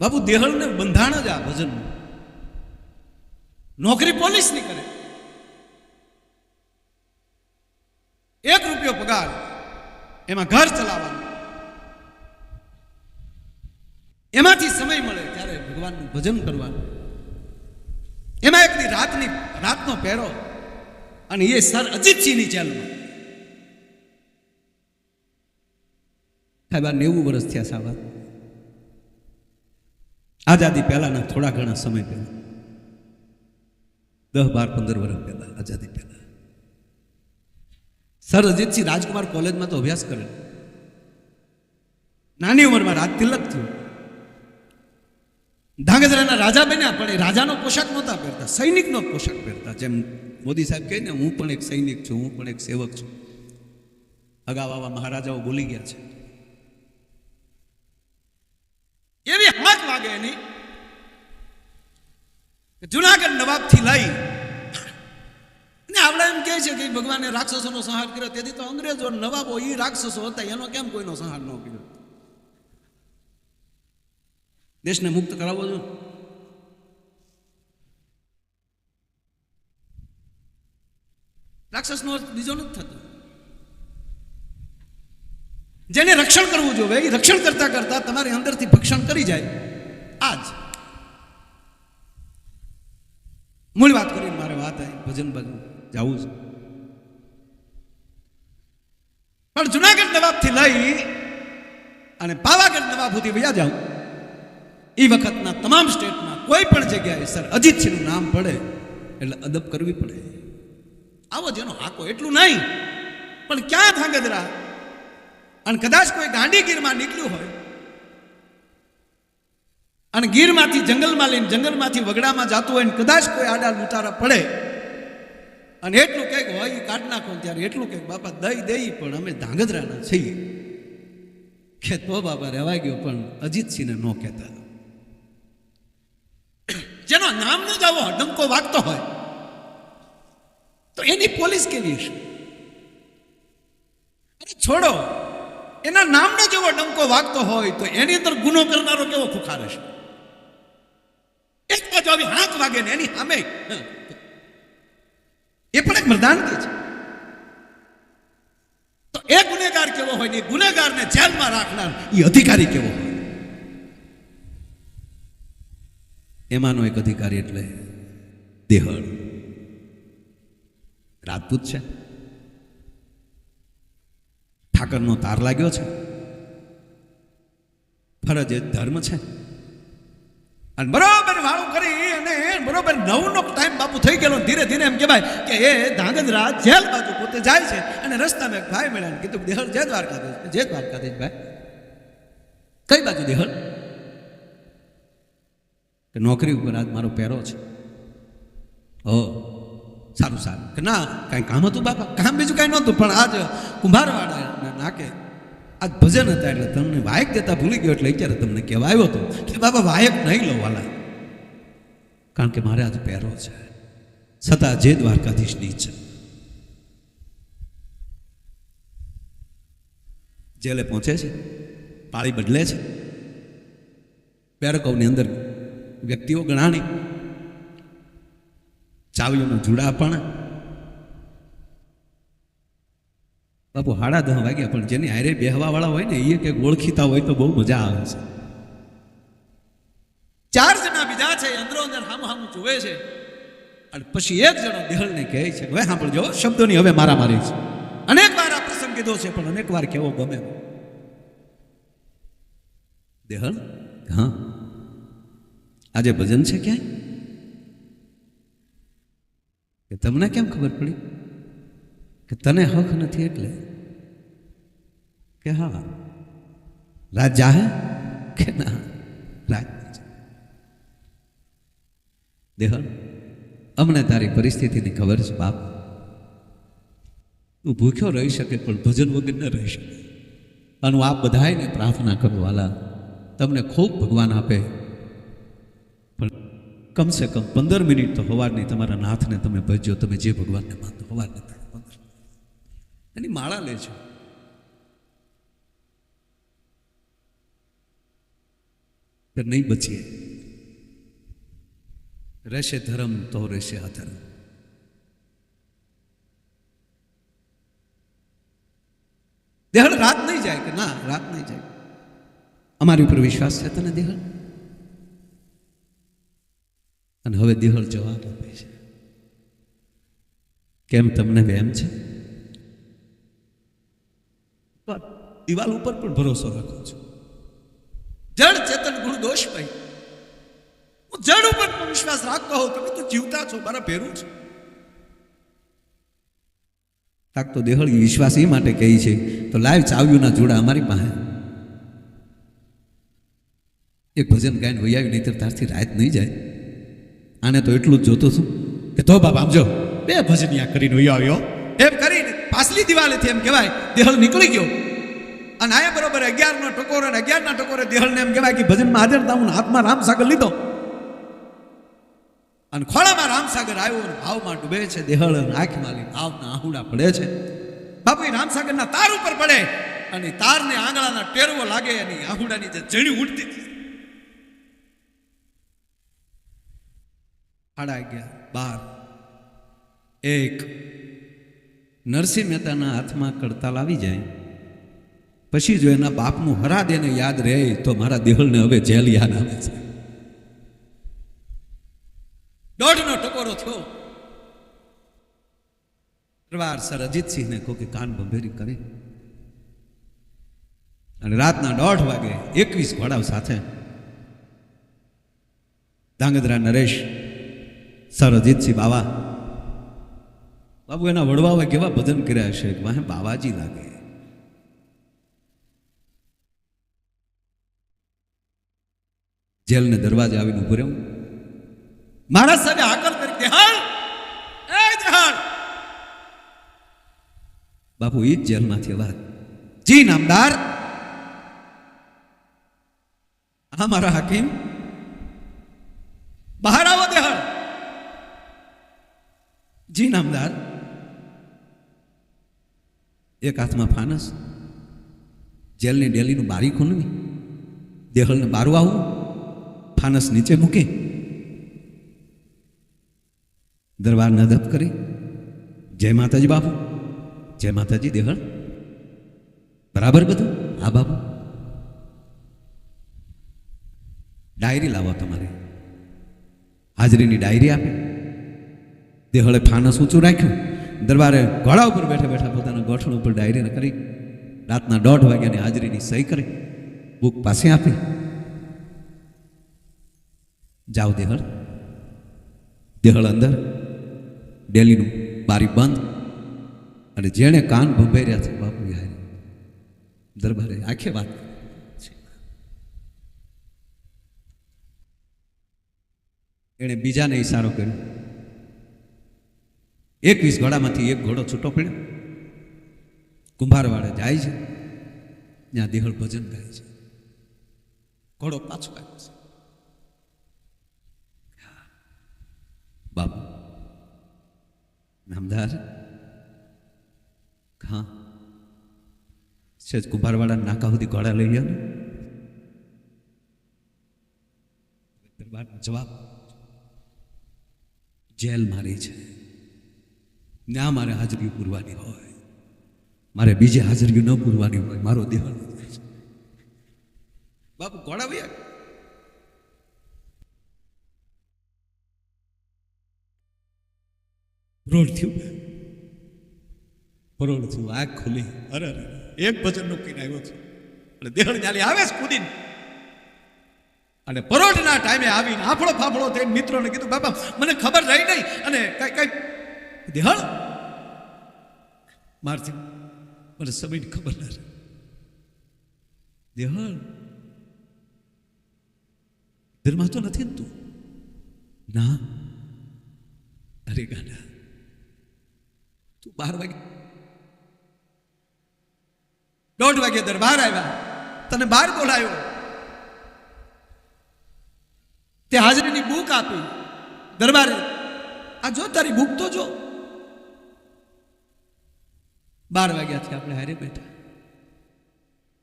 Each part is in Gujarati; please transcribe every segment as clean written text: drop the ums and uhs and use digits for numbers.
બાપુ દેહળને બંધાણ જ આ ભજન. નોકરી પોલીસની કરે, 1 રૂપિયો પગાર, એમાં ઘર ચલાવવાનું, એમાંથી સમય મળે ત્યારે ભગવાનનું ભજન કરવાનું. એમાં એકની રાતનો પહેરો, અને એ સર અજીતસિંહની જેલમાં. સાહેબ 90 વર્ષ થયા સાહેબ, આઝાદી પહેલાના થોડા ઘણા સમય પહેલા, 10, 12, 15 વર્ષ પહેલા, આઝાદી પહેલા સર અજીતસિંહ રાજકુમાર કોલેજમાં તો અભ્યાસ કરે. નાની ઉંમરમાં રાજ તિલક થયું. ધાંગધ્રાના રાજા બન્યા, પણ એ રાજાનો પોશાક નહોતા પહેરતા, સૈનિકનો પોશાક પહેરતા. જેમ મોદી સાહેબ કહે ને, હું પણ એક સૈનિક છું, હું પણ એક સેવક છું. અગાઉ આવા મહારાજાઓ બોલી ગયા છે. એવી હાથ વાગે એની, જુનાગઢ નવાબથી લઈ અને આપણે એમ કહે છે કે ભગવાને રાક્ષસોનો સંહાર કર્યો, તેથી તો અંગ્રેજો નવાબો એ રાક્ષસો હતા, એનો કેમ કોઈનો સંહાર ન કર્યો? દેશને મુક્ત કરાવવો જોઈએ. રાક્ષસનો અર્થ બીજો નથી થતો. જેને રક્ષણ કરવું જોઈએ એ રક્ષણ કરતા કરતા તમારી અંદરથી ભક્ષણ કરી જાય. આજ મૂળ વાત કરીને મારે વાત ભજન જવું છે. પણ જુનાગઢ નવાબથી લઈ અને પાવાગઢ નવાબ સુધી વયા જાઉં, એ વખતના તમામ સ્ટેટમાં કોઈ પણ જગ્યાએ સર અજીતસિંહનું નામ પડે એટલે અદબ કરવી પડે. આવો જેનો હાકો એટલું નહીં, પણ ક્યાં ધાંગધ્રા અને કદાચ કોઈ ગાંડી ગીરમાં નીકળ્યું હોય અને ગીરમાંથી જંગલમાં લઈને જંગલમાંથી વગડામાં જતું હોય ને કદાચ કોઈ આડા લૂંટારા પડે અને એટલું કંઈક હોય એ કાઢ નાખો, ત્યારે એટલું કંઈક બાપા દઈ પણ અમે ધાંગધ્રાના છીએ કે તો બાપા રહેવા ગયો, પણ અજીતસિંહને ન કહેતા. જેનો નામનો જ આવો ડંકો વાગતો હોય તો એની પોલીસ કેવી હશે? અરે છોડો, એના નામનો જેવો ડંકો વાગતો હોય તો એની અંદર ગુનો કરનારો કેવો ખુખાર હશે? એક બાજુ આવી હાથ વાગે ને એની સામે એ પણ એક મર્દાનગી છે. તો એ ગુનેગાર કેવો હોય ને એ ગુનેગારને જેલમાં રાખનાર એ અધિકારી કેવો હોય? એમાંનો એક અધિકારી એટલે દેહળ. રાજપૂત છે, ઠાકરનો તાર લાગ્યો છે, ફરજ એ ધર્મ છે, અને બરોબર વાળું કરી અને બરોબર 9નો ટાઈમ બાપુ થઈ ગયેલો. ધીરે ધીરે એમ કહેવાય કે એ ધાંગધ્રા જેલ બાજુ પોતે જાય છે અને રસ્તામાં એક ભાઈ મળ્યા, કીધું દેહળ જય દ્વારકાધીશ ભાઈ. કઈ બાજુ દેહળ? કે નોકરી ઉપર આજ મારો પહેરો છે. ઓ સારું કે ના કાંઈ કામ હતું બાપા? કામ બીજું કાંઈ નહોતું, પણ આજ કુંભારવાડા નાકે આજ ભજન હતા એટલે તમને વાયક દેતા ભૂલી ગયો, એટલે અત્યારે તમને કહેવા આવ્યો હતો કે બાબા વાયક નહીં લો વાલા, કારણ કે મારે આજ પહેરો છે. છતાં જે દ્વારકાધીશની ઈચ્છા. જેલે પહોંચે છે, પાળી બદલે છે, બેરકોની અંદર વ્યક્તિઓ ગણાણી, ચાવીઓનો જુડા પણ. બાપુ 10:30 વાગ્યા, પણ જેની હારે બેહવા વાળા હોય ને એ કે ઓળખીતા હોય તો બહુ મજા આવે છે. 4 જણા બીજા છે, અંદરો અંદર હામું જોવે છે, અને પછી એક જણો દેહળને કહે છે, હવે સાંભળજો, શબ્દોની હવે મારામારી છે. અનેક વાર આ પ્રસંગ કીધો છે, પણ અનેક વાર કેવો ગમે. દેહળ, હા આજે ભજન છે ક્યાંય? કે તમને કેમ ખબર પડી? કે તને હક નથી એટલે? કે હા રાજ જાહે? કે ના રાજ. દેહળ, અમને તારી પરિસ્થિતિની ખબર છે બાપ. તું ભૂખ્યો રહી શકે પણ ભજન વગર ન રહી શકે. અને હું આપ બધાને પ્રાર્થના કરું વાલા, તમને ખૂબ ભગવાન આપે, પણ કમસે કમ 15 મિનિટ તો સવારની તમારા નાથને તમે ભજજો. તમે જે ભગવાનને માનતો સવારને 15 એની માળા લેજો. કે નહીં બચીએ. રહેશે ધર્મ તો રહેશે અધર્મ. દેહળ રાત નહીં જાય કે ના રાત નહીં જાય. અમારી ઉપર વિશ્વાસ છે તને દેહળ? અને હવે દેહળ જવાબ આપે છે, કેમ તમને વેમ છે? દિવાલ ઉપર પણ ભરોસો રાખો છો. જડ ચેતન ગુરુ દોષ ભાઈ, હું જડ ઉપર પણ વિશ્વાસ રાખતો હોઉં. તમે તો જીવતા છો, મારા ભેરું છો. તાક તો દેહળ વિશ્વાસ એ માટે કહે છે તો લાઈવ ચાવ્યુંના જોડા અમારી પાસે. એક ભજન ગાયને વૈયાવી નહીં તો તારથી રાત નહીં જાય. આને તો એટલું જ જોતું છું કે તો બાપ આમ જો 2 ભજનિયા કરીને વૈયાવ્યો એમ કરીને પાછલી દિવાલેથી એમ કહેવાય દેહળ નીકળી ગયો. અને આયા બરોબર 11નો ટકોરો અને 11ના ટકોરે દેહળને એમ કહેવાય કે ભજનમાં હાજર હતા. હું હાથમાં રામસાગર લીધો અને ખોળામાં રામસાગર આવ્યો અને ભાવમાં ડૂબે છે દેહળ. આંખમાં લઈ ભાવના આહુડા પડે છે. બાપુ એ રામસાગરના તાર ઉપર પડે અને તારને આંગળાના ટેરવો લાગે અને આહુડાની જે જણી ઉડતી 11:30 12 1 નરસિંહ મહેતાના હાથમાં કડતાલ આવી જાય પછી જો એના બાપનું હરાદ એને યાદ રહે તો મારા દેહળને હવે જેલ યાદ આવે છે. 1:30નો ટકોરો થયો. દરબાર સર અજીતસિંહને કહો કે કાન ભંભેરી કરી અને રાતના 1:30 વાગે 21 ઘોડાઓ સાથે ધાંગધ્રા નરેશ સર અજીતસિંહ બાવા બાબુ એના વડવાઓએ કેવા ભજન કર્યા છે કે વાહે બાવાજી લાગે. જેલને દરવાજે આવીને ઉભો રહ્યો. મારા સાહેબે હાકલ કરી દેહાળ એ દેહાળ. બાપુ એ જ જેલમાંથી વાત. જી નામદાર. હા મારા હાકીમ બહાર આવો દેહાળ. જી નામદાર. એક હાથમાં ફાનસ, જેલની ડેલીનું બારી ખોલવી, દેહળને બારું આવું, ફાનસ નીચે મૂકી, દરબારને અદબ કરી જય માતાજી બાપુ, જય માતાજી દેહળ. બરાબર બધું? હા બાપુ. ડાયરી લાવો તમારે. હાજરીની ડાયરી આપે. દેહળે ફાનસ ઊંચું રાખ્યું. દરબારે ઘોડા ઉપર બેઠા બેઠા પોતાના ગોઠણ ઉપર ડાયરીને કરી રાતના 1:30 વાગ્યાની હાજરીની સહી કરી બુક પાસે આપી. જાઓ દેહળ. દેહળ અંદર, ડેલીનું બારી બંધ અને જેણે કાન ભંભેર્યા છે બાપુ યાર દરબારે આખે વાત એણે બીજાને ઈશારો કર્યો. 21 ઘોડામાંથી એક ઘોડો છૂટો પડ્યો. કુંભારવાડે જાય છે, ત્યાં દેહળ ભજન ગાય છે. ઘોડો પાછો આવ્યો છે. બાપુ નામદાર. હા સેજ કુંભારવાડા નાકા સુધી ઘોડા લઈ ગયા ને. દરબારનો જવાબ જેલ મારી છે, ત્યાં મારે હાજરી પૂરવાની હોય, મારે બીજી હાજરી ન પૂરવાની હોય. મારો દેહળ બાપુ ઘોડા વયા રોડ થયું, પરોળ થયું, આંખ ખુલી. અરે અરે એક ભજન નો કીને આવ્યો છે એટલે દેહળ ન્યાલી આવે છે કુદીને. અને પરોઢના ટાઈમે આવીને આફળો ફાફળો થઈને મિત્રોને કીધું બાપા મને ખબર રહી નહીં અને કઈ દેહળ મારથી મને સમયની ખબર ના રહે. દેહળ ધર્મા તો નથી ને તું? ના. અરે ગાડા તું 12 વાગે 1:30 વાગે દરબાર આવ્યા, તને બહાર બોલાયો, તે હાજરીની બુક આપી દરબારે. આ જો તારી બુક તો જો. 12 વાગ્યાથી આપણે હારે બેઠા,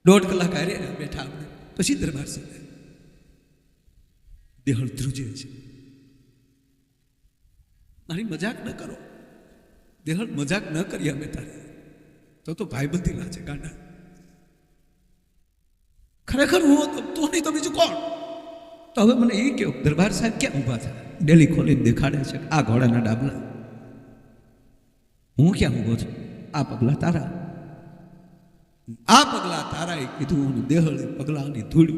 1.5 કલાક હારે બેઠા આપણે. પછી દરબાર સાહેબ દેહળ ધ્રુજે છે. મારી મજાક ન કરો, દેહળ મજાક ન કરી અમે તારે, તો ભાઈબંધી લાજે ગાંડા. ખરેખર હું તું નહીં તો બીજું કોણ? તો હવે મને એ કહો, દરબાર સાહેબ ક્યાં ઊભા થયા? ડેલી ખોલીને દેખાડે છે આ ઘોડાના ડાબલા. હું ક્યાં ઊભો છું? આ પગલા તારા, આ પગલા તારા. એ કીધું. દેહળે પગલાની ધૂળ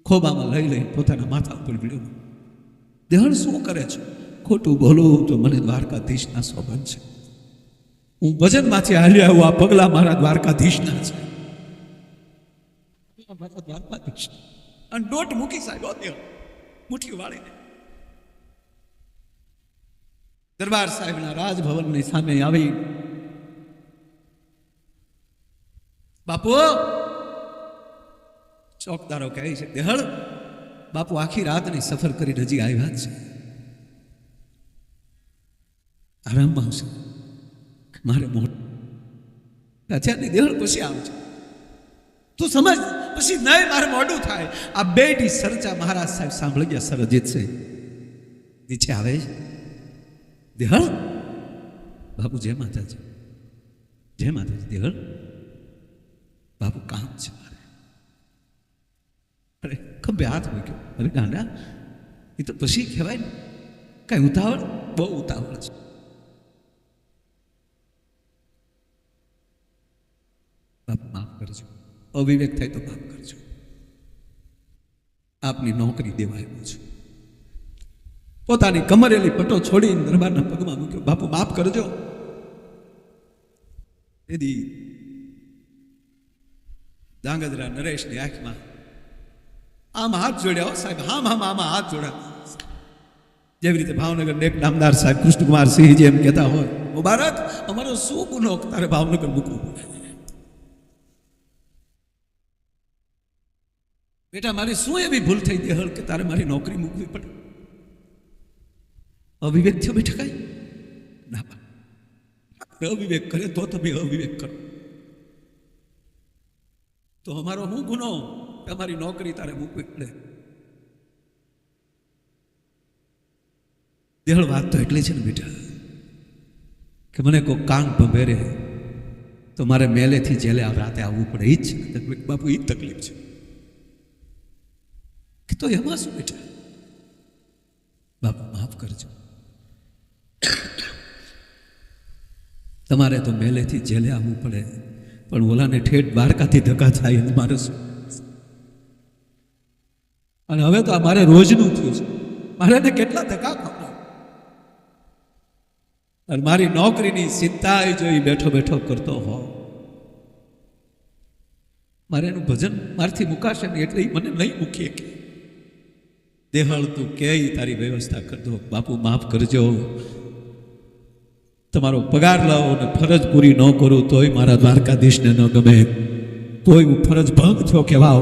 ખોબામાં લઈ લઈ પોતાના માથા ઉપર ભીડ્યું. દેહળ શું કરે છે? ખોટું બોલું તો મને દ્વારકાધીશના સોગંદ છે. હું ભજનમાંથી હાલ્યો આવ્યો, આ પગલા મારા દ્વારકાધીશના છે. મારા દ્વારકાધીશ. અને દોટ મૂકી સાહેબ મુઠ્ઠી વાળીને દરબાર સાહેબના રાજભવનની સામે આવી. બાપુ, ચોકદારો કહે છે, દેહળ બાપુ આખી રાતની સફર કરી હજી આવ્યા છે, આરામમાં આવશે. મારે મોડું અત્યારની દેહળ પછી આવશે, તું સમજ. પછી નહીં મારે મોડું થાય. આ બેટી સરચા મહારાજ સાહેબ સાંભળી ગયા. સરજીત છે નીચે આવે છે. દેહળ બાપુ જય માતાજી, જય માતાજી. દેહળ બાપુ કામ છે મારે. અરે ખંભે હાથ મૂક્યો. અરે ગાંડા, એ તો પછી કહેવાય ને. કઈ ઉતાવળ? બહુ ઉતાવળ છે. બાપ માફ કરજો, અવિવેક થાય તો માફ કરજો. આપની નોકરી દેવા આવ્યો છું. પોતાની કમરેલી પટો છોડીને દરબારના પગમાં મૂક્યો. બાપુ માફ કરજો. એદી ધાંગધ્રા નરેશની આંખમાં આમ હાથ જોડ્યા. સાહેબ હામ આમાં હાથ જોડ્યા. જેવી રીતે ભાવનગર એક નામદાર સાહેબ કૃષ્ણકુમાર સિંહજી એમ કહેતા હોય, મુબારક અમારો શું ગુનો તારે ભાવનગર મૂકવું પડે? બેટા મારી શું એવી ભૂલ થઈ દેહળ કે તારે મારી નોકરી મૂકવી પડે? અવિવેક થયો બેટા કઈ ના. અવિવેક કરે તો તમે અવિવેક કરો તો અમારો શું ગુનો? તમારી નોકરી તારે મૂકવી પડે. દેહળ વાત તો એટલી છે ને બેટા કે મને કોઈ કાન ભંભેરે તો મારે મેલેથી જેલે રાતે આવવું પડે. એ જ છે બાપુ, એ જ તકલીફ છે. તો એમાં શું બેટા? બાપુ માફ કરજો. તમારે તો મેલેથી જેલે આવવું પડે, પણ ઓલાને ઠેઠ દ્વારકાથી ધક્કા થાય એનું મારે શું? અને હવે તો આ મારે રોજનું થયું છે. મારે એને કેટલા ધક્કા ખાવા? અને મારી નોકરીની ચિંતા જોઈ બેઠો બેઠો કરતો હો. મારે એનું ભજન મારથી મુકાશે ને એટલે મને નહીં મૂકીએ કે દેહળ તું કે તારી વ્યવસ્થા કર દો. બાપુ માફ કરજો. તમારો પગાર લાવો ને ફરજ પૂરી ન કરું તોય મારા દ્વારકાધીશને ન ગમે, તોય હું ફરજ ભંગ થયો કહેવાઓ.